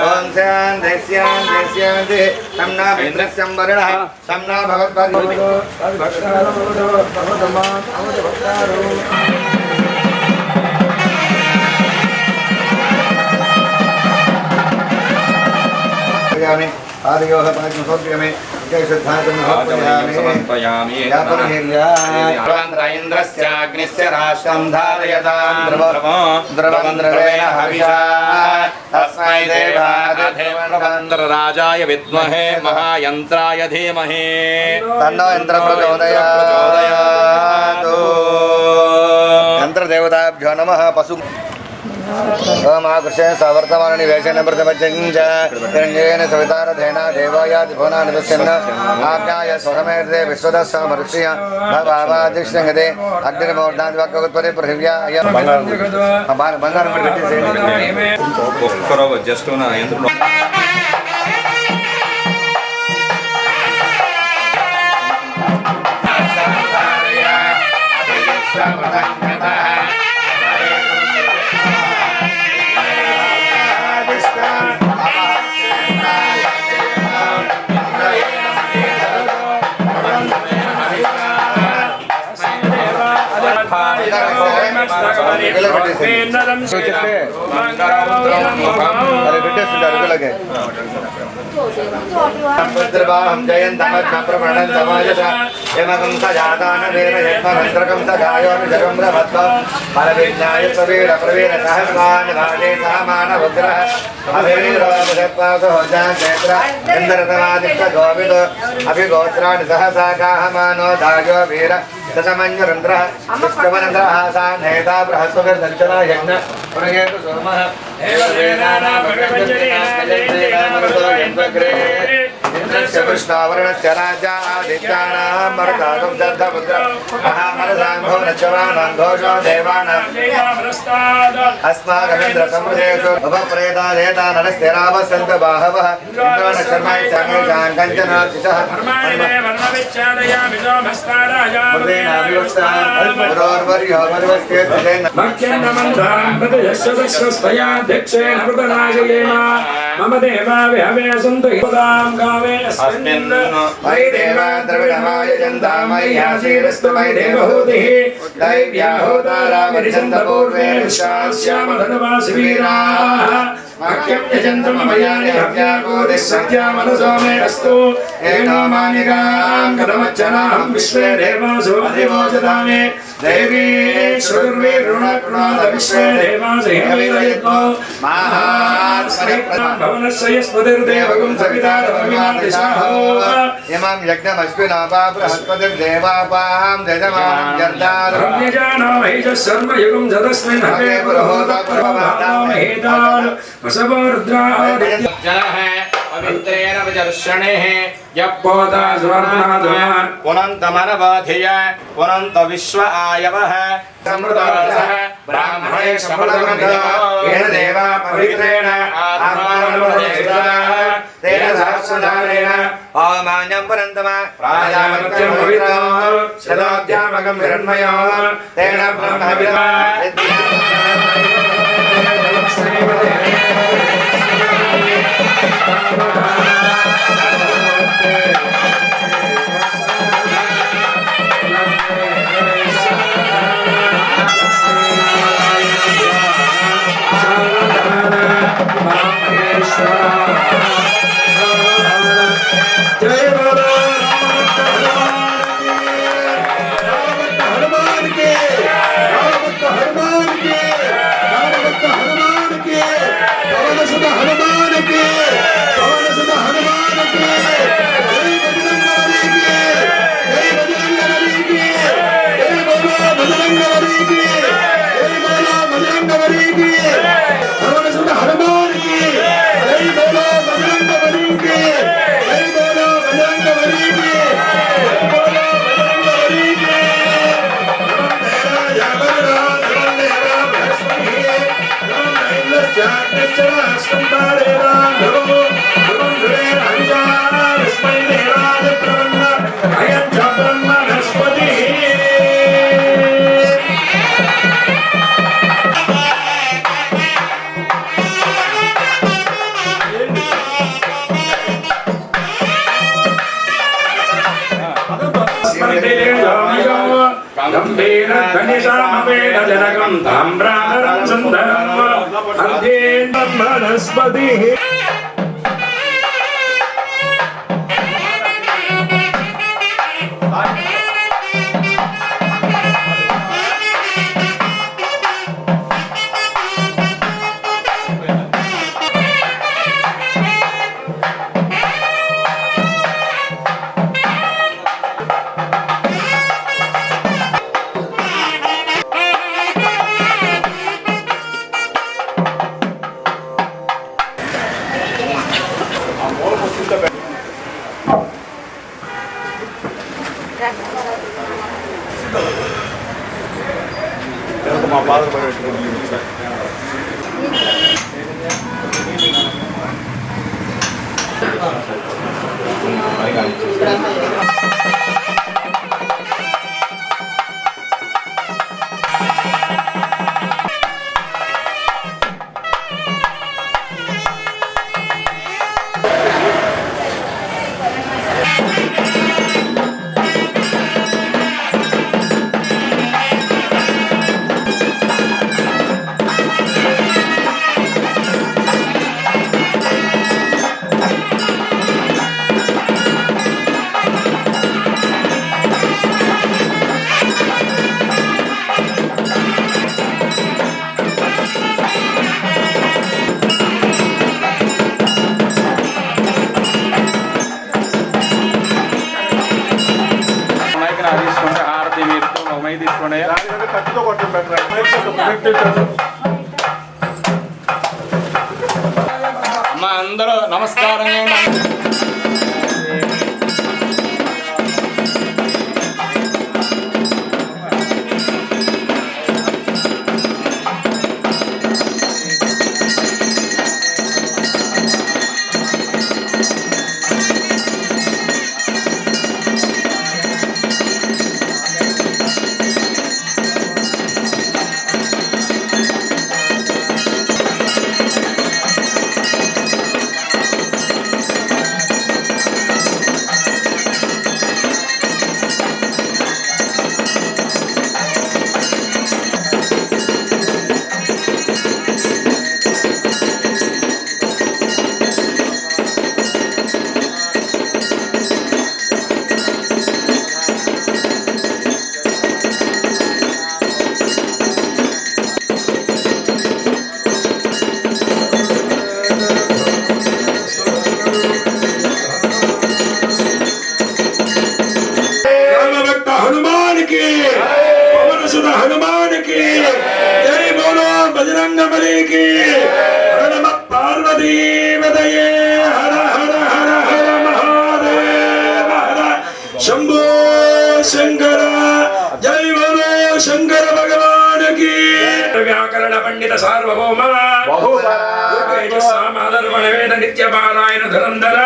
ओम शांति शांति शांति तमना इंद्रस्यं वरुणः तमना भगवद्भक्तारो आदियोः पाचमसोऽप्यमे समर्पयामि इंद्रस्याग्निस्य राष्ट्रं धारयतां द्रवन्द्रवेण हविषा तस्मै देवाय विद्महे महायन्त्राय धीमहि तन्नो यन्त्र प्रचोदयात्। यन्त्रदेवताभ्यो नमः। पशु ओम आकृष्य सावर्तमान निवेशन प्रतिपच्चञ्च निरञ्जयेन सवितारथेना देवायाति भुवना निवस्यन्न आज्ञाय स्वसमेर्दे विश्वदस्स मरुष्य भवादिष्यङ्गते अग्निर्मोर्धात् वाक्योत्पत्ति पृथिव्या अयं బంగారం పెట్టేసేయండి ఒక్కరో జస్ట్ నా యంత్రం अभिगोत्राणि सहसा मानो दायो वीर दशमञ्जुरन्ध्र पुष्पवनन्द्रहासा नेता बृहस्पतिर्दक्षिणा यज्ञ पुरयेतु सोमः इंद्रस्य कृष्णावरणस्य राजा आदित्यानां मरुतागं दद्धपुत्र महामरसाम्भोनच्यवानां घोषो देवानां अस्माकमिन्द्र समृद्धेषु उपप्रेतादेता नरस्थिरावसन्त बाहवः इन्द्राणशर्मायचाङ्गं कञ्चनाशिषः मम देवा विहवे सन्तु हिपदां गावे अस्मिन् मयि देवा द्रविणमाय जन्ता मयि आशीरस्तु मयि देवहूतिः दैव्या होतारा वरिसन्त पूर्वे विश्वास्यामधनुवासि वीराः वाक्यं यजन्तु मम यानि हव्याकोदिः सत्या मनसो मे अस्तु एनो मानिकां कथमच्चनाहं विश्वे देवासु अधिवोचतामि देवी श्रुतिर्वीरुणकृणोद विश्वे देवासि हिमवीरयद्मो भवनस्य यस्पतिर्देवगुं सवितारभविमादिशाहो इमां यज्ञमश्विनापा बृहस्पतिर्देवापां जजमानं जर्दार ब्रह्मजानो महिषः सर्वयुगं जतस्मिन् हवे पुरोहोता प्रभवातामहेतान् वसवो रुद्रादित्यः पवित्रेण विजर्षणेः यप्पोता स्वर्णाद्वान् पुनन्तमनवाधिय पुनन्त विश्व आयवः समृतरसः ब्राह्मणे समृतमन्तो येन देवा पवित्रेण आत्मानमोदेशः तेन सहस्रधारेण ओमान्यं पुनन्तमा प्राजामत्यं पवित्रं शतोऽध्यामकं हिरण्मयो तेन ब्रह्मविद्वा गंभीर घनिशामवेद जनकं ताम्राधरं सुन्दरम् अर्धेन वनस्पतिः మా ఫాదర్ అమ్మ అందరూ నమస్కారం हनुमान की जय बोलो बजरंगबली की नम पार्वती वदये हर हर हर हर महादेव हर शंभो शंकर जय बोलो शंकर भगवान की व्याकरण पंडित सार्वभौम वेद नित्य पारायण धुरंधर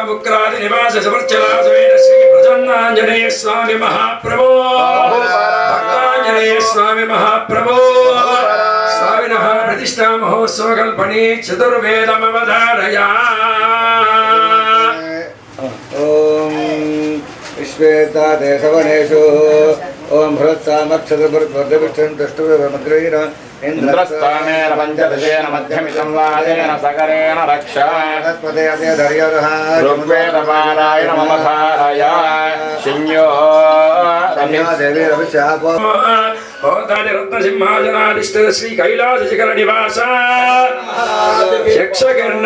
मुक्रादि निवास समर्चला समेत श्री प्रसन्नांजनेय स्वामी महाप्रभो भक्तांजनेय स्वामी महाप्रभो स्वामिनः प्रतिष्ठा महोत्सव कल्पने चतुर्वेदमवधारया ओम विश्वेता देशवनेषु ओम भृत्सामक्षतभृद्वर्धविष्ठं दष्टुवेमग्रहीण इंद्रस्तानेन पंचदशेन मध्यमितं वादेन सकरेण रक्षा ऋग्वेदपारायण ममधारय शिन्यो देवी रविशाप रत्नसिंहासनाधिष्ठ श्री कैलास शिखर निवास यक्षकिरण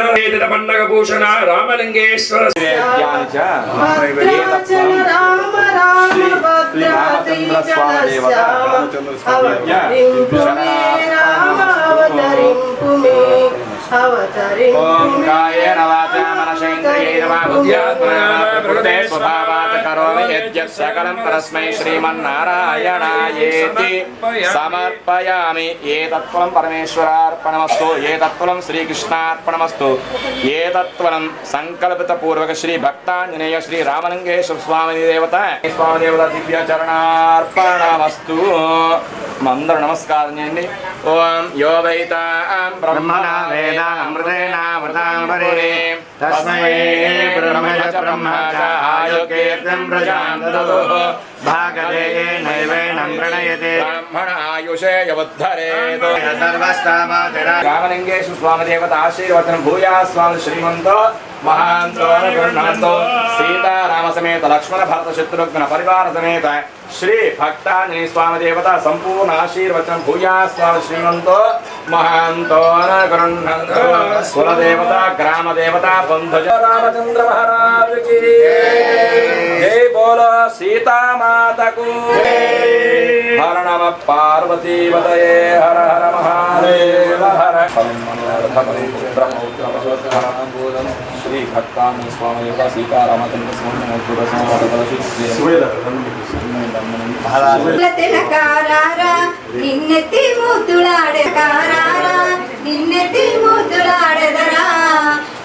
पंडगभूषण रामलिंगेश्वर श्रीरामचंद्र स्वामी ओम कायेन वाचा मनसेन्द्रियेण वा बुद्ध्यात्मना प्रकृते स्वभावात् करोमि यद्यत् सकलं परस्मै श्रीमन्नारायणायेति समर्पयामि। एतत्फलं परमेश्वरार्पणमस्तु, एतत्फलं श्रीकृष्णार्पणमस्तु, एतत्फलं संकल्पितपूर्वक श्री भक्तांजनेय श्री रामलिंगेश्वर स्वामी देवता दिव्य चरणार्पणमस्तु। मंदर नमस्कार చేయండి। ఓం యో వైతాం బ్రహ్మణా వేదామృతేనామృతాంబరే తస్మై బ్రహ్మ आयुकीर्तिं प्रजां ददतुः भागधेये नैवेनं प्रणयते ब्राह्मण आयुषे यवद्धरेत् रामलिंगेश्वर स्वामी देवता आशीर्वचनं भूयाः स्वामी श्रीमन्तो महान्तो गृह्णान्तो सीता राम समेत लक्ष्मण भरत शत्रुघ्न परिवार समेत श्री भक्तांजलि स्वामी देवता संपूर्ण आशीर्वचनं भूयाः स्वामी श्रीमन्तो महान्तो गृह्णान्तो कुल देवता ग्राम देवता बंधुज रामचंद्र महाराज की जय बोलो सीता माता को हर नम पार्वती पतये हर हर महादेव हर श्री भक्तांजलि स्वामी देवता सीता रामचंद्र स्वामी నిన్నెత్తి మూతులాడెకారారా నిన్నెత్తి మూతులాడెదరా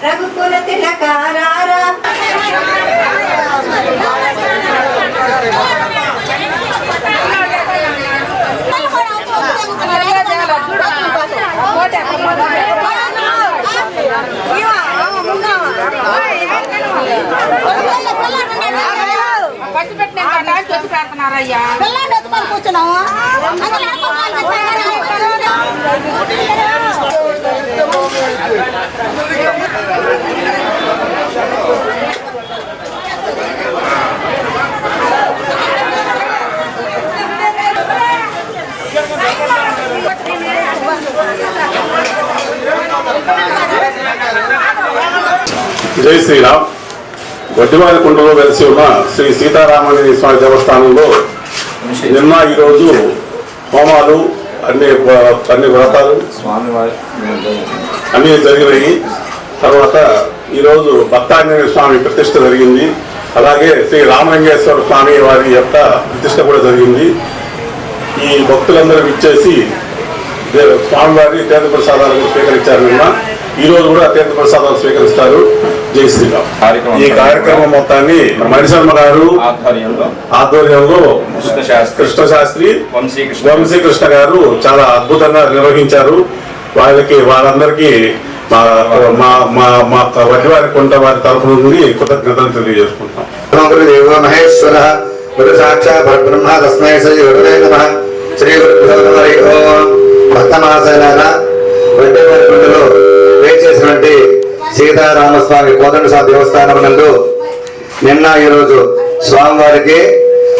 రఘుకుల తిలకారారా కూర్చున్నాము జై శ్రీరామ్. వడ్డివారికుంటలో వెలిసి ఉన్న శ్రీ సీతారామాంజనేయ స్వామి దేవస్థానంలో నిన్న ఈరోజు హోమాలు అన్ని వ్రతాలు అన్నీ జరిగినాయి. తర్వాత ఈరోజు భక్తాంజనేయ స్వామి ప్రతిష్ఠ జరిగింది. అలాగే శ్రీ రామలింగేశ్వర స్వామి వారి యొక్క ప్రతిష్ఠ కూడా జరిగింది. ఈ భక్తులందరూ ఇచ్చేసి స్వామివారి తీర్థ ప్రసాదాలను స్వీకరించారు. నిన్న ఈరోజు కూడా తీర్థ ప్రసాదాలు స్వీకరిస్తారు. జై శ్రీరామ్. ఈ కార్యక్రమం మొత్తాన్ని మణిశర్మ గారు ఆధ్వర్యంలో కృష్ణ శాస్త్రి వంశీకృష్ణ గారు చాలా అద్భుతంగా నిర్వహించారు. వాళ్ళందరికీ మా వడ్డివారి కొండ వారి తరఫు నుండి కృతజ్ఞతలు తెలియజేసుకుంటాం. దేవో మహేశ్వర గురు సాక్షాత్ పరబ్రహ్మ తస్మై శ్రీ గురువే నమః. శ్రీ గురు భక్తమాసైన వడ్డివారి కొండలో వేచేసినటువంటి సీతారామస్వామి కోదండస్వామి దేవస్థానం నందు నిన్న ఈరోజు స్వామివారికి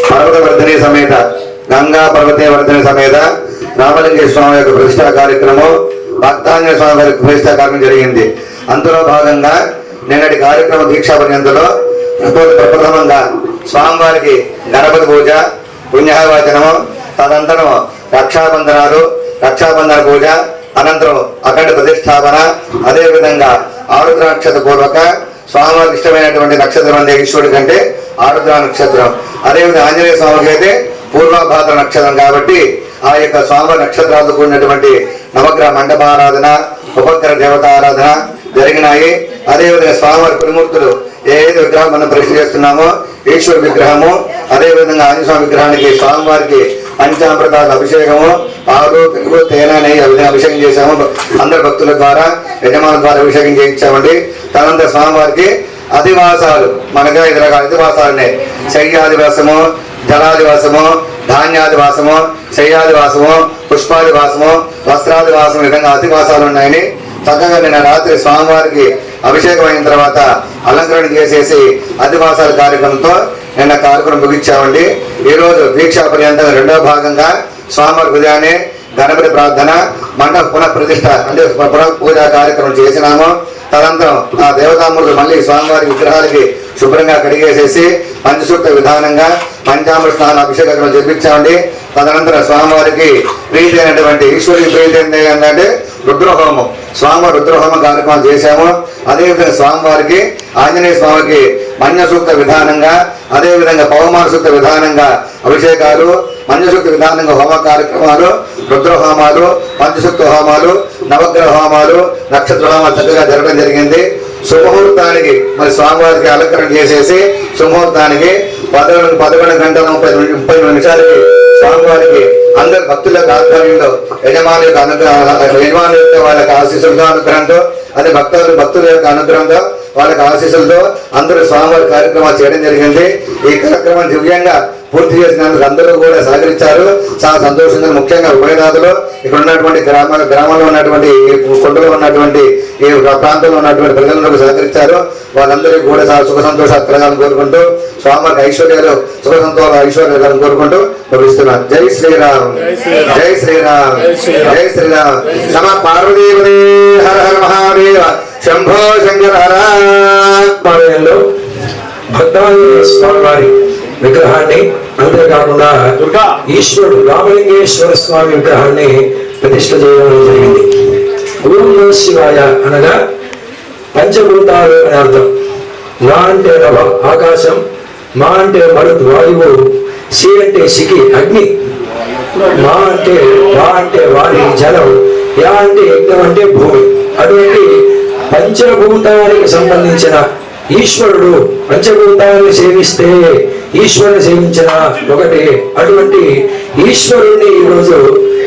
పర్వతవర్ధిని సమేత గంగా పర్వతవర్ధిని సమేత రామలింగేశ్వర స్వామి యొక్క ప్రతిష్టా కార్యక్రమం భక్తాంజనేయ స్వామి వారి ప్రతిష్టా కార్యక్రమం జరిగింది. అందులో భాగంగా నిన్నటి కార్యక్రమ దీక్షా పర్యంతలో ప్రప్రథమంగా స్వామివారికి గణపతి పూజ పుణ్యవాచనము తదనంతరం రక్షాబంధన పూజ అనంతరం అఖండ ప్రతిష్టాపన అదేవిధంగా ఆరుద్ర నక్షత్ర పూర్వక స్వామివారికి ఇష్టమైనటువంటి నక్షత్రం అంటే ఈశ్వరుడి కంటే ఆరుద్ర నక్షత్రం, అదేవిధంగా ఆంజనేయ స్వామికి అయితే పూర్వభాద్ర నక్షత్రం కాబట్టి ఆ యొక్క స్వామివారి నక్షత్రాలతో కూడినటువంటి నవగ్రహ మండపారాధన ఉపగ్రహ దేవతారాధన జరిగినాయి. అదేవిధంగా స్వామివారి కుడిమూర్తులు ఏదైతే విగ్రహం మనం ప్రశ్న చేస్తున్నామో ఈశ్వర విగ్రహము, అదేవిధంగా ఆంజనేయ స్వామి విగ్రహానికి స్వామివారికి పంచామృతాల అభిషేకము పాలు పెరుగు తేనె నెయ్యి అభిషేకం చేశాము. అందరి భక్తుల ద్వారా యజమానుల ద్వారా అభిషేకం చేయించామండి. తనంతర స్వామివారికి అధివాసాలు మనగా 5 రకాల అధివాసాలునే శయ్యాదివాసము, జలాదివాసము, ధాన్యాదివాసము, శయ్యాదివాసము, పుష్పాదివాసము, వస్త్రాదివాసం విధంగా అధివాసాలు ఉన్నాయని చక్కగా నిన్న రాత్రి స్వామివారికి అభిషేకం అయిన తర్వాత అలంకరణ చేసేసి అధివాసాల కార్యక్రమంతో నిన్న కార్యక్రమం ముగించామండి. ఈరోజు దీక్షా పర్యంతం రెండవ భాగంగా స్వామివారి ఉదయాన్నే గణపతి ప్రార్థన మండప పునః ప్రతిష్ట అంటే పూజా కార్యక్రమం చేసినాము. తదనంతరం ఆ దేవతామూర్తులు మళ్ళీ స్వామివారి విగ్రహాలకి శుభ్రంగా కడిగేసేసి పంచసూక్త విధానంగా పంచామృత స్నాన అభిషేకం జరిపించామండి. తదనంతరం స్వామివారికి ప్రీతి అయినటువంటి ఈశ్వరికి ప్రీతి ఏంటంటే రుద్రహోమం, స్వామివారి రుద్రహోమ కార్యక్రమాలు చేశాము. అదేవిధంగా స్వామివారికి ఆంజనేయ స్వామికి మన్యసూక్త విధానంగా అదేవిధంగా పవమాన సూక్త విధానంగా అభిషేకాలు, మన్యసూక్త విధానంగా హోమ కార్యక్రమాలు, రుద్రహోమాలు, పంచసూక్త హోమాలు, నవగ్రహ హోమాలు, నక్షత్ర హోమాలు చక్కగా జరగడం జరిగింది. శుభముహూర్తానికి మరి స్వామివారికి అలంకరణ చేసేసి శుభముహూర్తానికి 11 గంటల 30 నిమిషాలకి స్వామివారికి అందరి భక్తుల యొక్క ఆధ్వర్యంలో యజమాని యొక్క వాళ్ళ యొక్క ఆశీస్సులతో అనుగ్రహంతో అదే భక్తుల యొక్క అనుగ్రహంతో వాళ్ళకి ఆశీస్సులతో అందరూ స్వామివారి కార్యక్రమాలు చేయడం జరిగింది. ఈ కార్యక్రమం దివ్యంగా పూర్తి చేసినందుకు అందరూ కూడా సహకరించారు. చాలా సంతోషంగా, ముఖ్యంగా ఉభయనాథులు ఇక్కడ ఉన్నటువంటి గ్రామంలో ఉన్నటువంటి కొండలో ఉన్నటువంటి ఈ ప్రాంతంలో ఉన్నటువంటి ప్రజలందరూ సహకరించారు. వాళ్ళందరికీ కూడా చాలా సుఖ సంతోషాలు కలగాలని కోరుకుంటూ స్వామివారికి ఐశ్వర్యాలు సుఖ సంతోషాలు ఐశ్వర్యాలను కోరుకుంటూ ముగిస్తున్నాను. జై శ్రీరామ్, జై శ్రీరామ్, జై శ్రీరామ్. నమ పార్వతీపదే హర హర మహాదేవ శంభో శంకర హర. భక్తాంజనేయ స్వామి వారి విగ్రహాన్ని, అంతేకాకుండా ఈశ్వరుడు రామలింగేశ్వర స్వామి విగ్రహాన్ని ప్రతిష్ఠ చేయడం జరిగింది. ఓం నమః శివాయ అనగా పంచభూతాలు అని అర్థం. నా అంటే నవ ఆకాశం, మా అంటే మరుత్ వాయువు, సి అంటే సికి అగ్ని, మా అంటే వా అంటే వాలి జలం, యా అంటే యజ్ఞం అంటే భూమి. అటువంటి పంచభూతానికి సంబంధించిన ఈశ్వరుడు, పంచభూతాన్ని సేవిస్తే ఈశ్వరుని సేవించిన ఒకటి. అటువంటి ఈశ్వరుణ్ణి ఈరోజు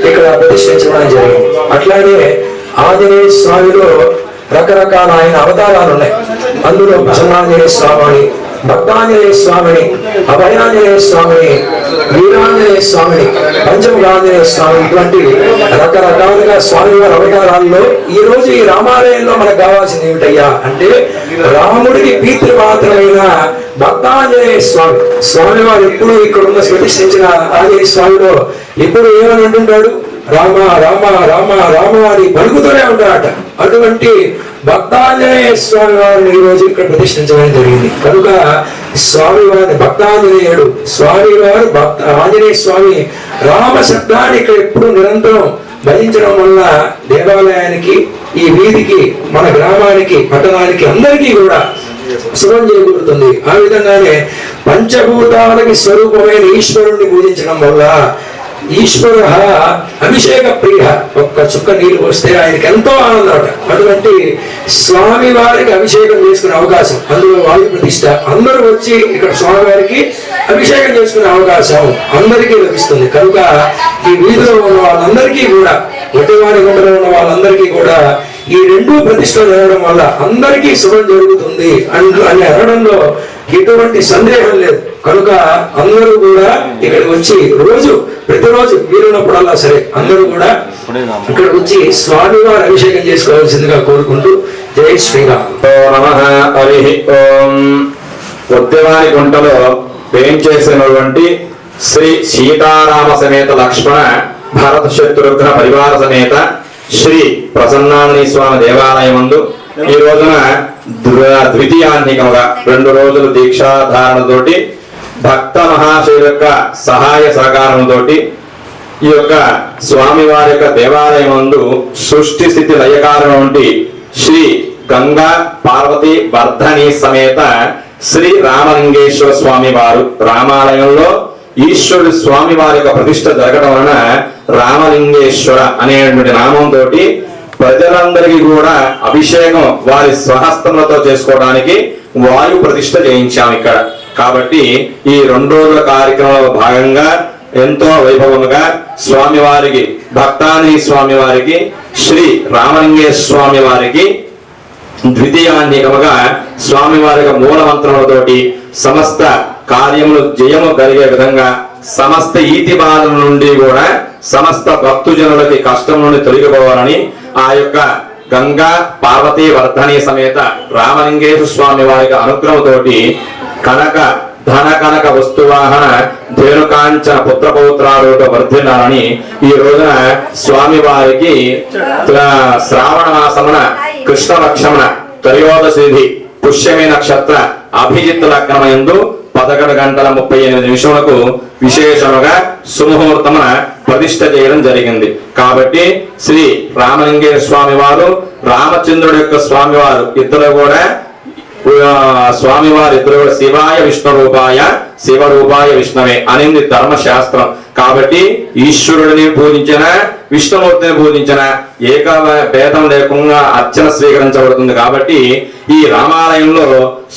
ఇక్కడ ప్రతిష్ఠించడం జరిగింది. అట్లానే ఆంజనేయ స్వామిలో రకరకాల ఆయన అవతారాలు ఉన్నాయి. అందులో ప్రసన్నాంజనేయ స్వామిని, భక్తాంజనేయ స్వామిని, అభయాంజనేయ స్వామిని, వీరాంజనేయ స్వామిని, పంచముఖాంజనేయ స్వామి, ఇటువంటి రకరకాలుగా స్వామివారి అవతారాల్లో ఈ రోజు ఈ రామాలయంలో మనకు కావాల్సింది ఏమిటయ్యా అంటే రాముడికి పితృమాత్రమైన భక్తాంజనేయ స్వామి. స్వామివారు ఎప్పుడు ఇక్కడ ఉన్న ప్రతిష్ఠించిన ఆంజనేయ స్వామిలో ఎప్పుడు ఏమని అంటుంటాడు? రామ రామ రామ రామ అని పలుకుతూనే ఉంటాడట. అటువంటి భక్తాంజనేయ స్వామి వారిని ఈ రోజు ఇక్కడ ప్రతిష్ఠించడం జరిగింది. కనుక స్వామివారి భక్తాంజనేయుడు స్వామివారు ఆంజనేయ స్వామి రామ శబ్దాన్ని ఇక్కడ ఎప్పుడు నిరంతరం భజించడం వల్ల దేవాలయానికి, ఈ వీధికి, మన గ్రామానికి, పట్టణానికి అందరికీ కూడా శుభం చేకూరుతుంది. ఆ విధంగానే పంచభూతాలకి స్వరూపమైన ఈశ్వరుణ్ణి పూజించడం వల్ల ఈశ్వర అభిషేక ప్రియ, ఒక్క చుక్క నీరు పోస్తే ఆయనకి ఎంతో ఆనందం. అటువంటి స్వామి వారికి అభిషేకం చేసుకునే అవకాశం, అందులో వాయు ప్రతిష్ట, అందరూ వచ్చి ఇక్కడ స్వామివారికి అభిషేకం చేసుకునే అవకాశం అందరికీ లభిస్తుంది. కనుక ఈ వీధిలో ఉన్న వాళ్ళందరికీ కూడా, ఒటివాణి గుండెలో ఉన్న వాళ్ళందరికీ కూడా ఈ రెండు ప్రతిష్టలు జరగడం వల్ల అందరికీ శుభం జరుగుతుంది అని అనడంలో ఎటువంటి సందేహం లేదు. కనుక అందరూ కూడా ఇక్కడికి వచ్చి ప్రతిరోజు వీలున్నప్పుడల్లా సరే అందరూ కూడా ఇక్కడికి వచ్చి స్వామివారి అభిషేకం చేసుకోవాల్సిందిగా కోరుకుంటూ జై శ్రీరామ్. హరి ఓం. ఉద్యవాని గుంటలో వేంచేసినటువంటి శ్రీ సీతారామ సమేత లక్ష్మణ భరత శత్రుఘ్న పరివార సమేత శ్రీ ప్రసన్నాంజనేయ స్వామి దేవాలయం నందు ఈ రోజున ద్వితీయాన్నికముగా 2 రోజులు దీక్షాధారణతోటి భక్త మహాశయుల యొక్క సహాయ సహకారంతో ఈ యొక్క స్వామివారి యొక్క దేవాలయం నందు సృష్టి స్థితి లయకారం శ్రీ గంగా పార్వతి వర్ధని సమేత శ్రీ రామలింగేశ్వర స్వామి వారు రామాలయంలో ఈశ్వరుడు స్వామి వారి యొక్క ప్రతిష్ఠ జరగడం వలన రామలింగేశ్వర అనేటువంటి నామంతో ప్రజలందరికీ కూడా అభిషేకం వారి స్వహస్తములతో చేసుకోవడానికి వాయు ప్రతిష్ఠ చేయించాం ఇక్కడ. కాబట్టి ఈ 2 రోజుల కార్యక్రమంలో భాగంగా ఎంతో వైభవముగా స్వామివారికి, భక్తాంజనేయ స్వామి వారికి, శ్రీ రామలింగేశ్వర స్వామి వారికి ద్వితీయాన్నికముగా స్వామివారి యొక్క మూల మంత్రములతోటి సమస్త కార్యములు జయము కలిగే విధంగా సమస్త ఈతి బాధల నుండి కూడా సమస్త భక్తుజనులకి కష్టం నుండి తొలగిపోవాలని ఆ యొక్క గంగా పార్వతీ వర్ధని సమేత రామలింగేశ్వర స్వామి వారికి అనుగ్రహంతోటి కనక ధన కనక వస్తువాహన ధేనుకాంచన పుత్రపౌత్రాలతో వర్ధిల్లాలని ఈ రోజున స్వామి వారికి శ్రావణ మాసమున కృష్ణపక్షమున త్రయోదశి పుష్యమి నక్షత్ర అభిజిత్ లగ్నమందు 11:38 విశేషముగా సుముహూర్తమున ప్రతిష్ఠ చేయడం జరిగింది. కాబట్టి శ్రీ రామలింగేశ్వర స్వామి వారు, రామచంద్రుడి యొక్క స్వామివారు ఇద్దరు కూడా శివాయ విష్ణు రూపాయ శివ రూపాయ విష్ణవే అనేది ధర్మశాస్త్రం. కాబట్టి ఈశ్వరుడిని పూజించిన, విష్ణుమూర్తిని పూజించిన ఏక భేదం లేకుండా అర్చన స్వీకరించబడుతుంది. కాబట్టి ఈ రామాలయంలో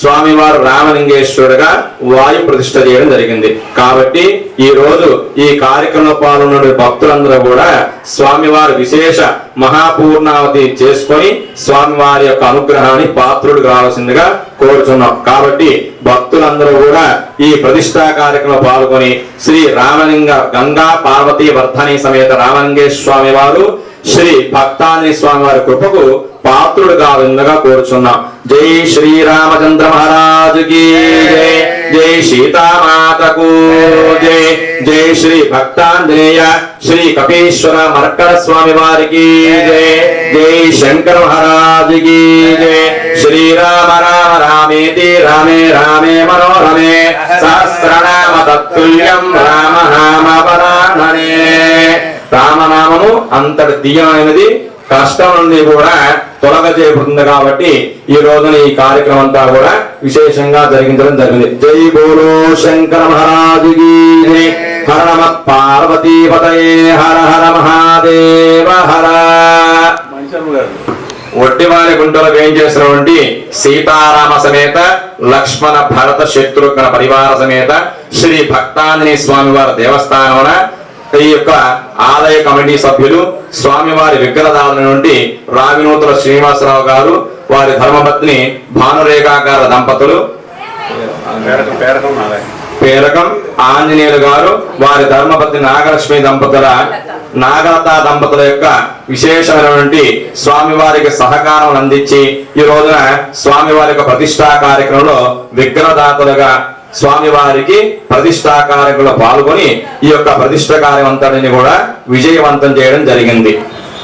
స్వామివారు రామలింగేశ్వరుడుగా వాయు ప్రతిష్ఠ చేయడం జరిగింది. కాబట్టి ఈ రోజు ఈ కార్యక్రమంలో పాల్గొన్న భక్తులందరూ కూడా స్వామివారి విశేష మహాపూర్ణావతి చేసుకొని స్వామివారి యొక్క అనుగ్రహాన్ని పాత్రుడు కావాల్సిందిగా కోరుచున్నాం. కాబట్టి భక్తులందరూ కూడా ఈ ప్రతిష్టా కార్యక్రమంలో పాల్గొని శ్రీ రామలింగ గంగా పార్వతీ వర్ధని సమేత రామలింగేశ్వర స్వామి వారు శ్రీ భక్తాంజనేయ స్వామి వారి కృపకు పాత్రుడు కావాలని కోరుచున్నాం. జై శ్రీరామచంద్ర మహారాజుకి జై, జై సీతామాతకు జై, జై శ్రీ భక్తాంజనేయ శ్రీ కపీశ్వర మర్కట స్వామి వారికి జై, జై శంకర మహారాజుకి జై. శ్రీరామ రామ రామేతి రామే రామే మనోరమే సహస్రనామ తత్తుల్యం రామ నామ పరాణనే. రామనామము అంతటి దివ్యమైనది, కష్టం నుండి కూడా తొలగజేయబడుతుంది. కాబట్టి ఈ రోజున ఈ కార్యక్రమం అంతా కూడా విశేషంగా జరిగించడం జరిగింది. జై బోలో శంకర మహారాజుకి జై. హర నమ పార్వతీపతయే హర హర మహాదేవ హర. ఒడ్డివారి గుంటలో వేయం చేసినటువంటి సీతారామ సమేత లక్ష్మణ భరత శత్రుఘ్న పరివార సమేత శ్రీ భక్తాంజనేయ స్వామి వారి దేవస్థానమున ఈ యొక్క ఆలయ కమిటీ సభ్యులు స్వామివారి విగ్రహదారుల నుండి రావినూతుల శ్రీనివాసరావు గారు, వారి ధర్మపత్ని భానురేఖ గారు దంపతులు, పేరకం ఆంజనేయులు గారు, వారి ధర్మపత్ని నాగలక్ష్మి దంపతుల నాగలత దంపతుల యొక్క విశేషమైనటువంటి స్వామివారికి సహకారం అందించి ఈ రోజున స్వామివారి యొక్క ప్రతిష్టా కార్యక్రమంలో విగ్రహదాతలుగా స్వామివారికి ప్రతిష్టా కార్యక్రమంలో పాల్గొని ఈ యొక్క ప్రతిష్ట కార్యవంతాన్ని కూడా విజయవంతం చేయడం జరిగింది.